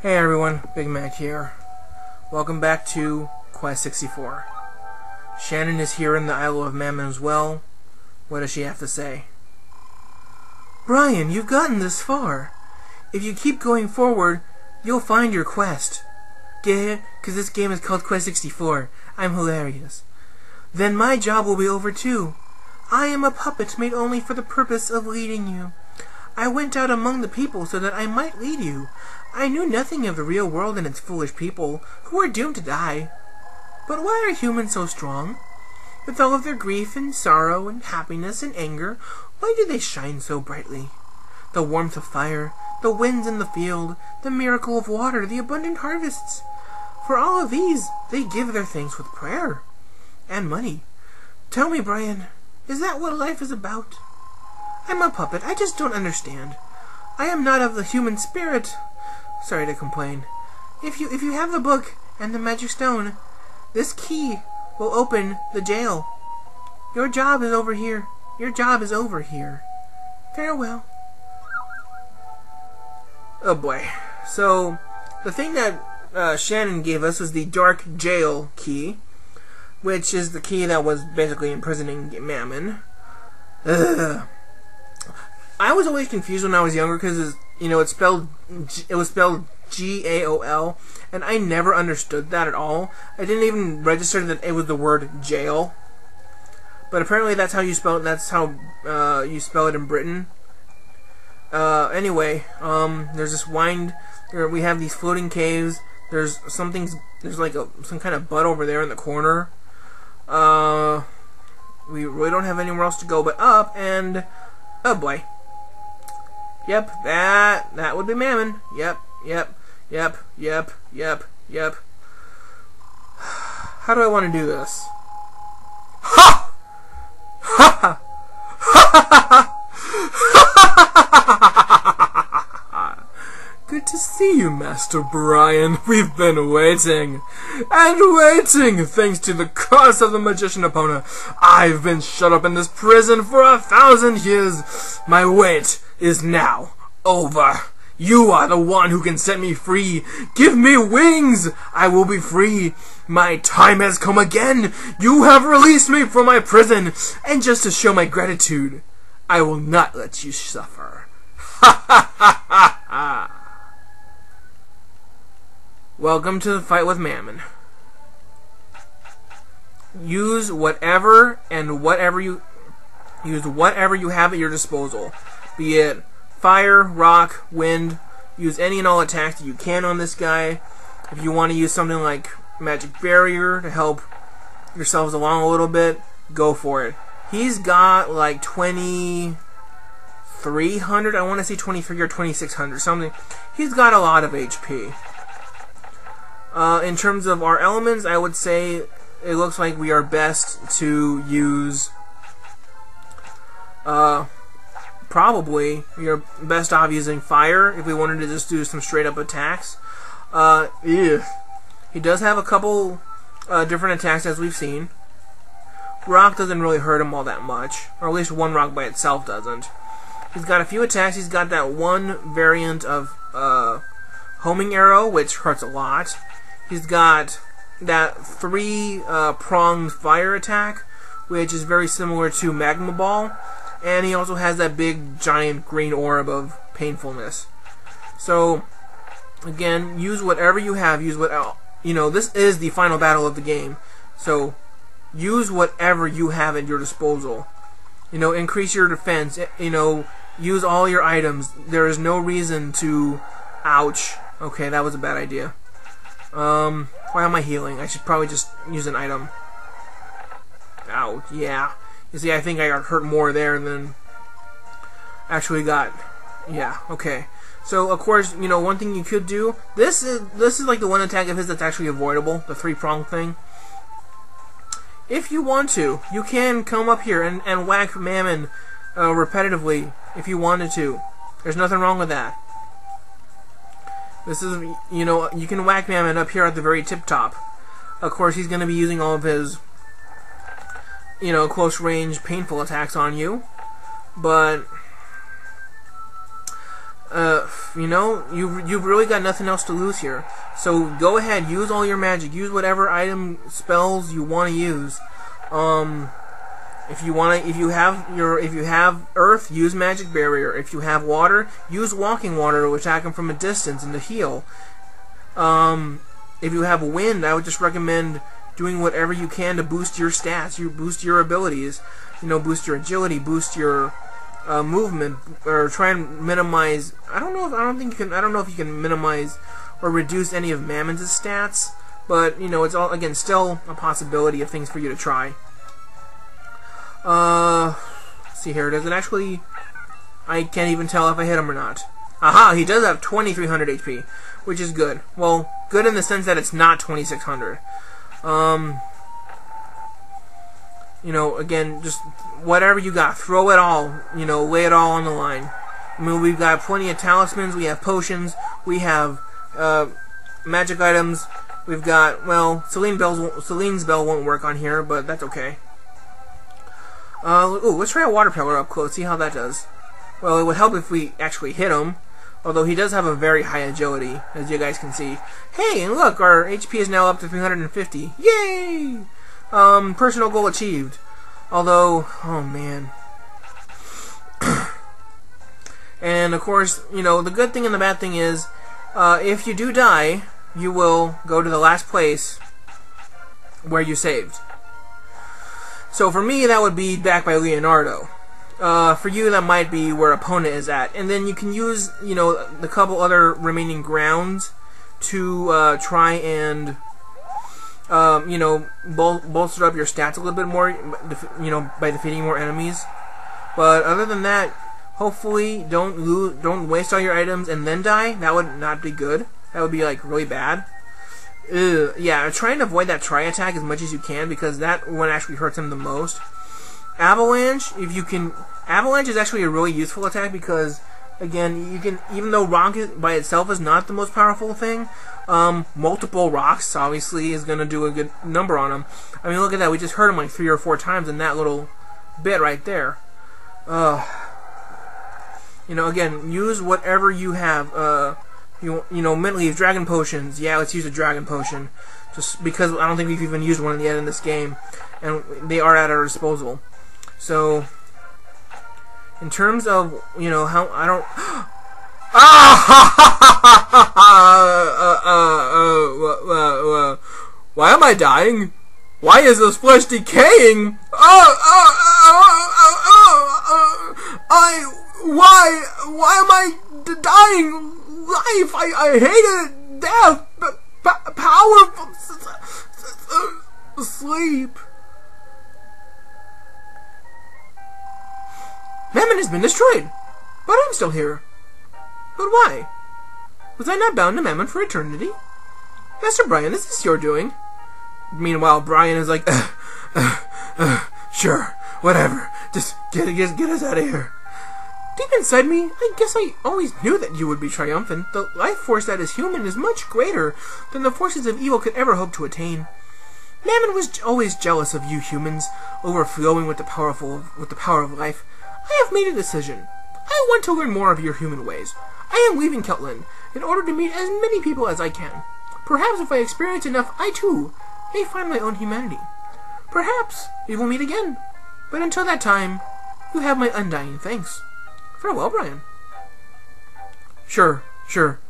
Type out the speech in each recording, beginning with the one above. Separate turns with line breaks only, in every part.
Hey everyone, Big Mac here. Welcome back to Quest 64. Shannon is here in the Isle of Mammon as well. What does she have to say? Brian, you've gotten this far. If you keep going forward, you'll find your quest. Get it? Because this game is called Quest 64. I'm hilarious. Then my job will be over too. I am a puppet made only for the purpose of leading you. I went out among the people so that I might lead you. I knew nothing of the real world and its foolish people, who are doomed to die. But why are humans so strong? With all of their grief and sorrow and happiness and anger, why do they shine so brightly? The warmth of fire, the winds in the field, the miracle of water, the abundant harvests. For all of these, they give their thanks with prayer and money. Tell me, Brian, is that what life is about? I'm a puppet. I just don't understand. I am not of the human spirit. Sorry to complain. If you have the book and the magic stone, this key will open the jail. Your job is over here. Your job is over here. Farewell. Oh boy. So, the thing that Shannon gave us was the dark jail key, which is the key that was basically imprisoning Mammon. Ugh. I was always confused when I was younger because it was spelled G-A-O-L, and I never understood that at all. I didn't even register that it was the word jail. But apparently that's how you spell it. That's how you spell it in Britain. Anyway, there's this wind. We have these floating caves. There's like some kind of butt over there in the corner. We really don't have anywhere else to go but up, and oh boy. Yep, that would be Mammon. Yep. How do I want to do this? Ha! Ha! Good to see you, Master Brian. We've been waiting. And waiting, thanks to the curse of the magician opponent. I've been shut up in this prison for 1,000 years. My wait is now over. You are the one who can set me free. Give me wings. I will be free. My time has come again. You have released me from my prison. And just to show my gratitude, I will not let you suffer. Ha ha ha ha ha. Welcome to the fight with Mammon. Use whatever you have at your disposal. Be it fire, rock, wind. Use any and all attacks that you can on this guy. If you want to use something like magic barrier to help yourselves along a little bit, go for it. He's got like 2,300. I want to say 23 or 2,600 something. He's got a lot of HP. In terms of our elements, I would say it looks like we are best to use probably you're best off using fire if we wanted to just do some straight up attacks. He does have a couple different attacks as we've seen. Rock doesn't really hurt him all that much, or at least one rock by itself doesn't. He's got a few attacks. He's got that one variant of homing arrow, which hurts a lot. He's got that 3-pronged fire attack, which is very similar to Magma Ball. And he also has that big, giant green orb of painfulness. So, again, use whatever you have. Use this is the final battle of the game. So, use whatever you have at your disposal. Increase your defense. Use all your items. There is no reason to... Ouch. Okay, that was a bad idea. Why am I healing? I should probably just use an item. Ow, yeah. You see, I think I got hurt more there than actually got... Yeah, okay. So, of course, one thing you could do... This is like the one attack of his that's actually avoidable, the 3-prong thing. If you want to, you can come up here and whack Mammon repetitively if you wanted to. There's nothing wrong with that. This is, you can whack Mammon up here at the very tip top. Of course, he's going to be using all of his, close range, painful attacks on you. But you know, you've really got nothing else to lose here. So go ahead, use all your magic, use whatever item spells you want to use. If you have earth, use magic barrier. If you have water, use walking water to attack him from a distance and to heal. If you have wind, I would just recommend doing whatever you can to boost your stats, boost your abilities. You know, boost your agility, boost your movement, or try and minimize. I don't know if you can minimize or reduce any of Mammon's stats, but you know, it's all again still a possibility of things for you to try. Let's see here. Does it actually? I can't even tell if I hit him or not. Aha! He does have 2,300 HP, which is good. Well, good in the sense that it's not 2,600. You know, again, just whatever you got, throw it all. You know, lay it all on the line. I mean, we've got plenty of talismans. We have potions. We have magic items. We've got, well, Celine's bell won't work on here, but that's okay. Ooh, let's try a water pillar up close, see how that does. Well, it would help if we actually hit him, although he does have a very high agility, as you guys can see. Hey, and look, our HP is now up to 350. Yay! Personal goal achieved. Although, oh man. And of course, you know, the good thing and the bad thing is, if you do die, you will go to the last place where you saved. So for me, that would be back by Leonardo. For you, that might be where opponent is at. And then you can use, you know, the couple other remaining grounds to try and, you know, bolster up your stats a little bit more, you know, by defeating more enemies. But other than that, hopefully don't waste all your items and then die. That would not be good. That would be like really bad. Yeah, try and avoid that tri-attack as much as you can, because that one actually hurts him the most. Avalanche, if you can... Avalanche is actually a really useful attack because, again, you can... Even though rock by itself is not the most powerful thing, multiple rocks, obviously, is going to do a good number on him. I mean, look at that. We just hurt him like 3 or 4 times in that little bit right there. You know, again, use whatever you have. You know, mentally, dragon potions. Yeah, let's use a dragon potion. Just because I don't think we've even used one yet in this game. And they are at our disposal. So, in terms of, you know, how, I don't... Why am I dying? Why is this flesh decaying? Why am I dying? Life, I hate it. Death, power, sleep. Mammon has been destroyed, but I'm still here. But why? Was I not bound to Mammon for eternity? Master Brian, this is your doing. Meanwhile, Brian is like, sure, whatever. Just get us out of here. Deep inside me, I guess I always knew that you would be triumphant. The life force that is human is much greater than the forces of evil could ever hope to attain. Mammon was always jealous of you humans, overflowing with the power of life. I have made a decision. I want to learn more of your human ways. I am leaving Keltland in order to meet as many people as I can. Perhaps if I experience enough, I too may find my own humanity. Perhaps we will meet again. But until that time, you have my undying thanks. Farewell, Brian. Sure,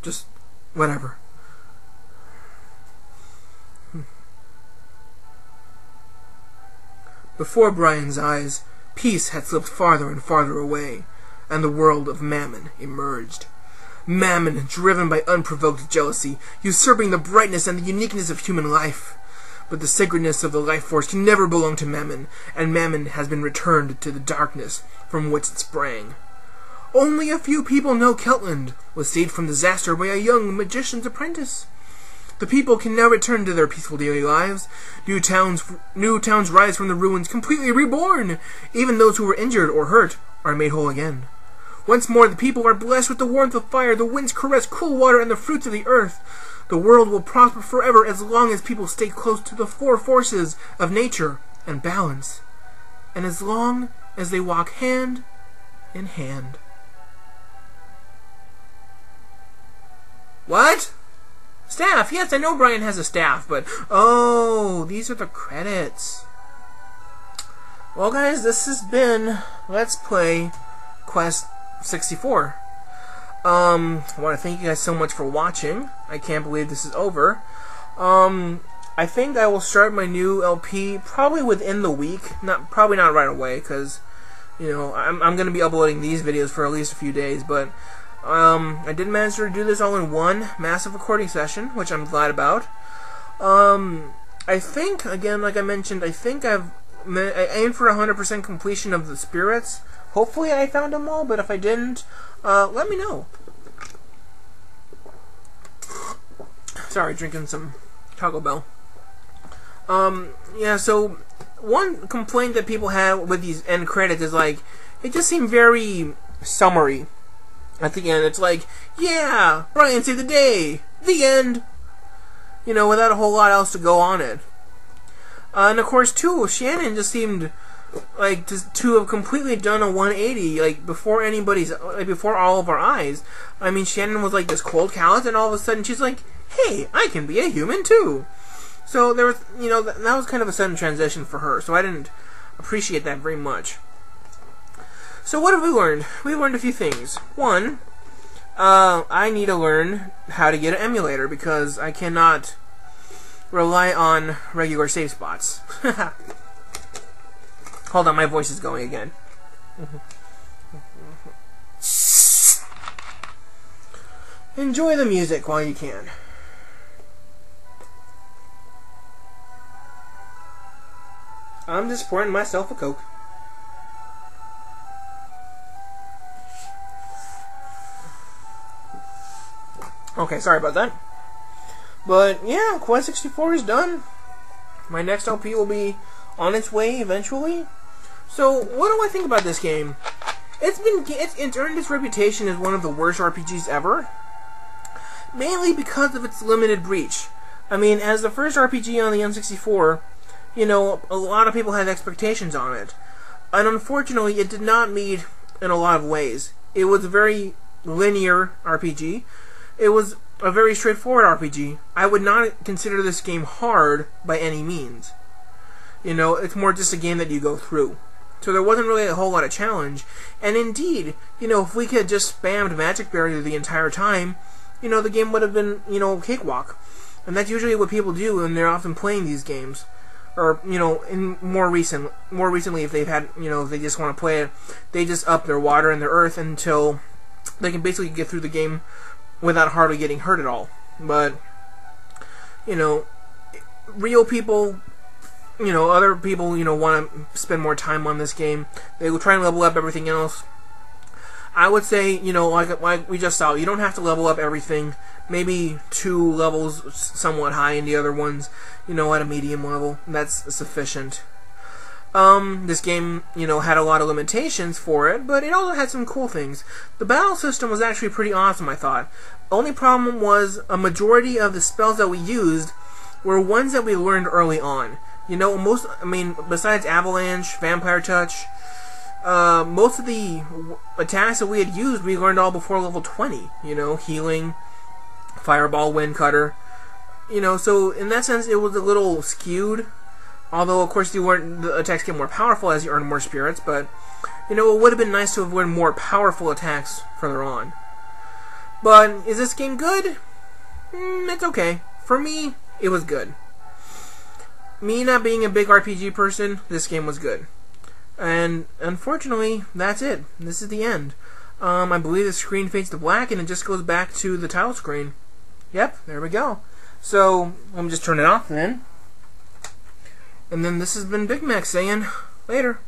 just whatever. Before Brian's eyes, peace had slipped farther and farther away, and the world of Mammon emerged. Mammon, driven by unprovoked jealousy, usurping the brightness and the uniqueness of human life. But the sacredness of the life force can never belong to Mammon, and Mammon has been returned to the darkness from which it sprang. Only a few people know Keltland was saved from disaster by a young magician's apprentice. The people can now return to their peaceful daily lives. New towns rise from the ruins, completely reborn. Even those who were injured or hurt are made whole again. Once more, the people are blessed with the warmth of fire, the winds caress cool water, and the fruits of the earth. The world will prosper forever as long as people stay close to the 4 forces of nature and balance, and as long as they walk hand in hand. What? Staff. Yes, I know Brian has a staff, but... Oh, these are the credits. Well, guys, this has been Let's Play Quest 64. I want to thank you guys so much for watching. I can't believe this is over. I think I will start my new LP probably within the week. Probably not right away, because, you know, I'm going to be uploading these videos for at least a few days, but I did manage to do this all in one massive recording session, which I'm glad about. I think, again, like I mentioned, I think I aimed for 100% completion of the spirits. Hopefully I found them all, but if I didn't, let me know. Sorry, drinking some Taco Bell. Yeah, so one complaint that people have with these end credits is, like, it just seemed very summary at the end. It's like, yeah, Brian saved the day, the end, you know, without a whole lot else to go on it. And of course, too, Shannon just seemed like to have completely done a 180, like before before all of our eyes. I mean, Shannon was like this cold callous, and all of a sudden she's like, "Hey, I can be a human too." So there was, you know, that was kind of a sudden transition for her. So I didn't appreciate that very much. So what have we learned? We learned a few things. One, I need to learn how to get an emulator because I cannot rely on regular save spots. Hold on, my voice is going again. Enjoy the music while you can. I'm just pouring myself a Coke. Okay, sorry about that. But yeah, Quest 64 is done. My next LP will be on its way eventually. So, what do I think about this game? It's earned its reputation as one of the worst RPGs ever, mainly because of its limited reach. I mean, as the first RPG on the N64, you know, a lot of people had expectations on it, and unfortunately, it did not meet in a lot of ways. It was a very linear RPG. It was a very straightforward RPG. I would not consider this game hard by any means. You know, it's more just a game that you go through. So there wasn't really a whole lot of challenge. And indeed, you know, if we could just spammed Magic Barrier the entire time, you know, the game would have been, you know, cakewalk. And that's usually what people do when they're often playing these games. Or, you know, more recently, if they've had, you know, if they just want to play it, they just up their water and their earth until they can basically get through the game without hardly getting hurt at all. But, you know, real people, you know, other people, you know, want to spend more time on this game. They will try and level up everything else. I would say, you know, like we just saw, you don't have to level up everything. Maybe 2 levels somewhat high and the other ones, you know, at a medium level. That's sufficient. This game, you know, had a lot of limitations for it, but it also had some cool things. The battle system was actually pretty awesome, I thought. Only problem was a majority of the spells that we used were ones that we learned early on. You know, besides Avalanche, Vampire Touch, most of the attacks that we had used, we learned all before level 20. You know, Healing, Fireball, Wind Cutter. You know, so in that sense, it was a little skewed. Although, of course, the attacks get more powerful as you earn more spirits, but, you know, it would have been nice to have learned more powerful attacks further on. But, is this game good? It's okay. For me, it was good. Me not being a big RPG person, this game was good. And, unfortunately, that's it. This is the end. I believe the screen fades to black, and it just goes back to the title screen. Yep, there we go. So, let me just turn it off then. And then this has been Big Mac saying, later.